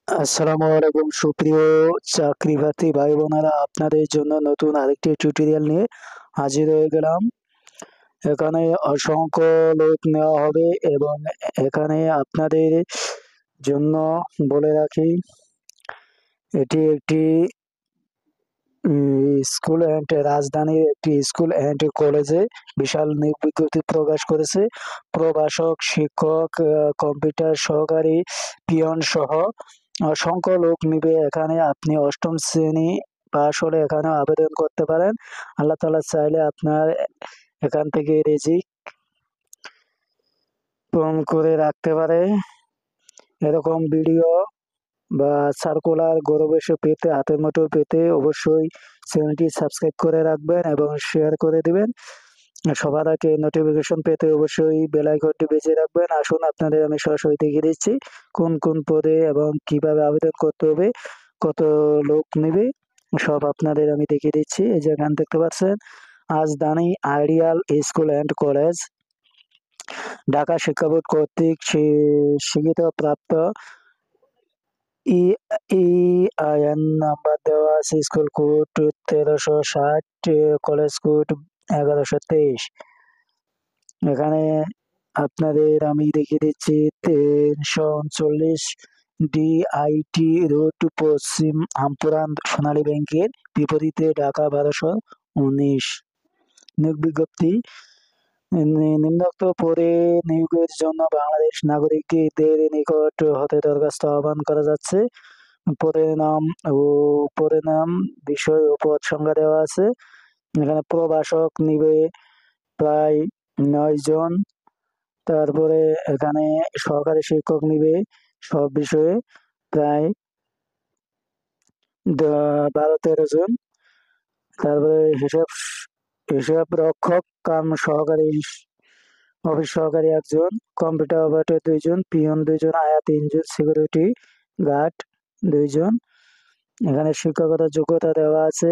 আসসালামু আলাইকুম সুপ্রিয় চাকরিপ্রার্থী ভাই বোনেরা, আপনাদের জন্য নতুন আরেকটি টিউটোরিয়াল নিয়ে হাজির হয়ে গেলাম। এখানে অসংখ্য লোক নেওয়া হবে এবং এখানে আপনাদের জন্য বলে রাখি, এটি একটি স্কুল অ্যান্ড রাজধানীর একটি স্কুল অ্যান্ড কলেজে বিশাল নিয়োগ বিজ্ঞপ্তি প্রকাশ করেছে। প্রভাষক, শিক্ষক, কম্পিউটার সহকারী, পিয়ন সহ অসংখ্য লোক নিবে এখানে। আপনি অষ্টম শ্রেণী পাশ হলে এখানে আবেদন করতে পারেন। আল্লাহ তাআলা চাইলে আপনার এখান থেকে রিজিক পূরণ করে রাখতে পারে। এরকম ভিডিও বা সার্কুলার ঘরে বসে পেতে, হাতের মুঠোয় পেতে অবশ্যই চ্যানেলটি সাবস্ক্রাইব করে রাখবেন এবং শেয়ার করে দিবেন। সবার আগে নোটিফিকেশন পেতে অবশ্যই বেল আইকনটি বেজে রাখবেন। আসুন আপনাদের আমি সরাসরি দেখিয়ে দিচ্ছি কোন কোন পদে এবং কিভাবে আবেদন করতে হবে, কত লোক নেবে, সব আপনাদের আমি দেখিয়ে দিচ্ছি। এই যে এখানে দেখতে পাচ্ছেন, রাজধানী ideal school and college, Dhaka শিক্ষা বোর্ড কর্তৃক স্বীকৃতিপ্রাপ্ত। ইআইএন নাম্বার দেওয়া আছে, স্কুল কোড 1360, কলেজ কোড 1123। এখানে আপনাদের আমি দেখিয়ে দিচ্ছি 339 ডিআইটি রোড, পশ্চিম আমপুরা, সোনালী ব্যাংকের বিপরীতে, ঢাকা 1219। নিয়োগ বিজ্ঞপ্তি, নিম্নোক্ত পদে নিয়োগের জন্য বাংলাদেশ নাগরিকদের নিকট হতে দরখাস্ত আহ্বান করা যাচ্ছে। পদের নাম, বিষয় ও পদ সংখ্যা দেওয়া আছে। এখানে প্রভাষক নিবে প্রায় 9 জন। তারপরে এখানে সহকারী শিক্ষক নিবে সব বিষয়ে প্রায় 12-13 জন। তারপরে হিসাব রক্ষক কাম সহকারী, অফিস সহকারী 1 জন, কম্পিউটার অপারেটর 2 জন, পিয়ন 2 জন, আয়া 3 জন, সিকিউরিটি গার্ড 2 জন। এখানে শিক্ষাগত যোগ্যতা দেওয়া আছে।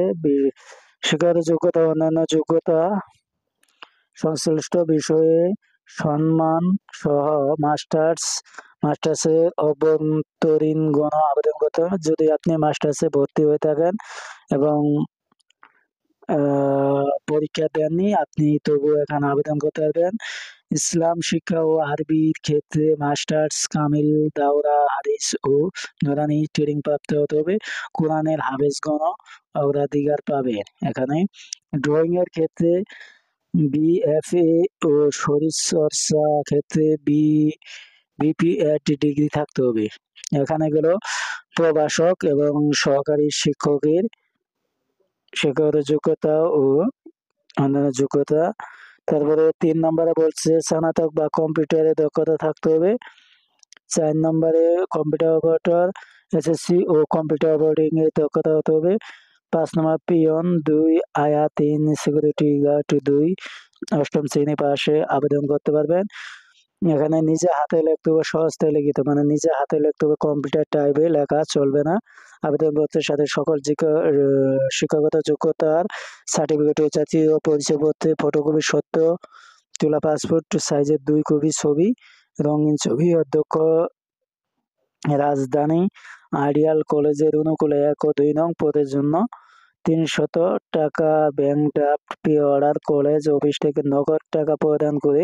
শিক্ষাগত যোগ্যতা, অন্যান্য যোগ্যতা সংশ্লিষ্ট বিষয়ে সম্মান সহ মাস্টার্সের অভ্যন্তরীণগণ আবেদন করতে হবে। যদি আপনি মাস্টার্সে ভর্তি হয়ে থাকেন এবং পরীক্ষা দেননি, আপনি তবুও এখানে আবেদন করতে পারবেন। ইসলাম শিক্ষা ও আরবির ক্ষেত্রে মাস্টার্স কামিল দাওরা হাদিস ও নুরানি ট্রেনিং প্রাপ্ত হতে হবে। কোরআনের হাফেজগণ অগ্রাধিকার পাবেন। এখানে ড্রয়িং এর ক্ষেত্রে বিএফএ ও শরীরচর্চা ক্ষেত্রে বিপিএড ডিগ্রি থাকতে হবে। এখানে গেল প্রভাষক এবং সহকারী শিক্ষকের শিক্ষাগত যোগ্যতা ও অন্যান্য যোগ্যতা। তারপরে 3 নম্বরে বলছে স্নাতক বা কম্পিউটারে দক্ষতা থাকতে হবে। 4 নম্বরে কম্পিউটার অপারেটর, এসএসসি ও কম্পিউটার অপারেটিং এর দক্ষতা হতে হবে। 5 নম্বর পিয়ন 2, আয়া 3, সিকিউরিটি গার্ড 2, অষ্টম শ্রেণী পাশে আবেদন করতে পারবেন। এখানে নিজে হাতে লিখতে হবে, সহজতে লিখিত, মানে নিজে হাতে লিখতে হবে, কম্পিউটার টাইপে লেখা চলবে না। আবেদনপত্রের সাথে সকল শিক্ষাগত যোগ্যতার সার্টিফিকেট ও জাতীয় পরিচয়পত্রের ফটোকপি সত্য তোলা, পাসপোর্ট সাইজের 2 কপি ছবি, রঙিন ছবি। অধ্যক্ষ রাজধানী আইডিয়াল কলেজের অনুকূলে 1 ও 2 নং পদের জন্য 300 টাকা bank draft pay order college office থেকে নগদ টাকা প্রদান করে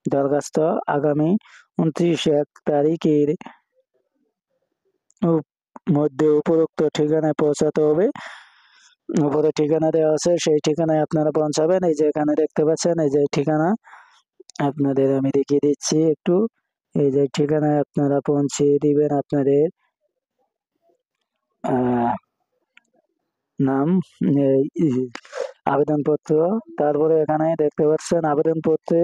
দরখাস্ত আগামী 29/1 তারিখের মধ্যে উপরোক্ত ঠিকানায় পৌঁছাতে হবে। উপরে ঠিকানা দেওয়া আছে, সেই ঠিকানায় আপনারা পৌঁছাবেন। এই যে এখানে দেখতে পাচ্ছেন, এই যে ঠিকানা আপনাদের আমি দেখিয়ে দিচ্ছি একটু। এই যে ঠিকানায় আপনারা পৌঁছে দিবেন আপনাদের নাম, আবেদনপত্র। তারপরে এখানে দেখতে পাচ্ছেন আবেদনপত্রে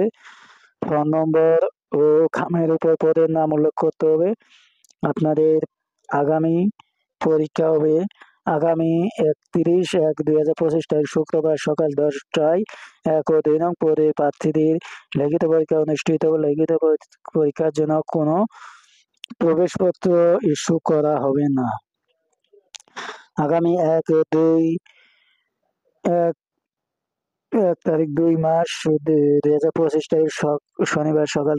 ফোন নম্বর ও খামের উপর পদের নাম উল্লেখ করতে হবে। আপনাদের আগামী পরীক্ষা হবে আগামী 31/1/2025 তারিখ শুক্রবার সকাল 10টায় 1 ও 2 নং পদে প্রার্থীদের লিখিত পরীক্ষা অনুষ্ঠিত হবে। লিখিত পরীক্ষার জন্য কোনো প্রবেশপত্র ইস্যু করা হবে না। আগামী 1 তারিখ 2 মাস 2025 তারিখ শনিবার সকাল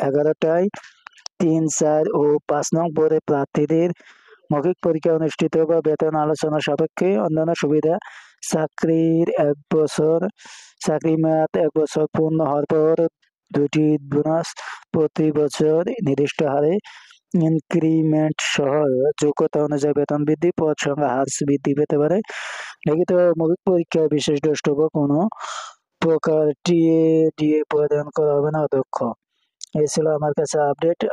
11টায় 3, 4 ও 5 নং পদে প্রার্থীদের মৌখিক পরীক্ষা অনুষ্ঠিত বা বেতন আলোচনা সাপেক্ষে অন্যান্য সুবিধা। চাকরির ১ বছর চাকরির মেয়াদ ১ বছর পূর্ণ হওয়ার পর ২টি বোনাস প্রতি বছর নির্দিষ্ট হারে ইনক্রিমেন্ট সহ যোগ্যতা অনুযায়ী বেতন বৃদ্ধি, পদ সংখ্যা হ্রাস বৃদ্ধি পেতে পারে। লিখিত মৌখিক পরীক্ষায় বিশেষ দ্রষ্টব্য কোনো প্রকার টিএ প্রদান করা হবে না অধ্যক্ষ। এই ছিল আমার কাছে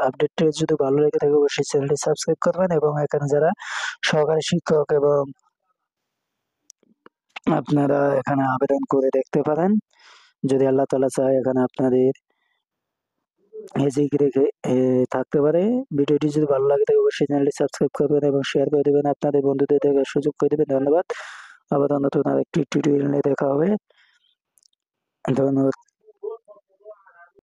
আপডেটটি যদি ভালো লেগে থাকে অবশ্যই চ্যানেলটি সাবস্ক্রাইব করবেন এবং এখানে যারা সহকারী শিক্ষক এবং আপনারা এখানে আবেদন করে দেখতে পারেন। যদি আল্লাহ তাআলা চায় এখানে আপনাদের এজিক রেখে থাকতে পারে। ভিডিওটি যদি ভালো লাগে থাকে অবশ্যই চ্যানেলটি সাবস্ক্রাইব করবেন এবং শেয়ার করে দেবেন আপনাদের বন্ধুদের দেখার সুযোগ করে দেবেন। ধন্যবাদ। আবার নতুন আরেকটি টিউটোরিয়াল নিয়ে দেখা হবে। ধন্যবাদ।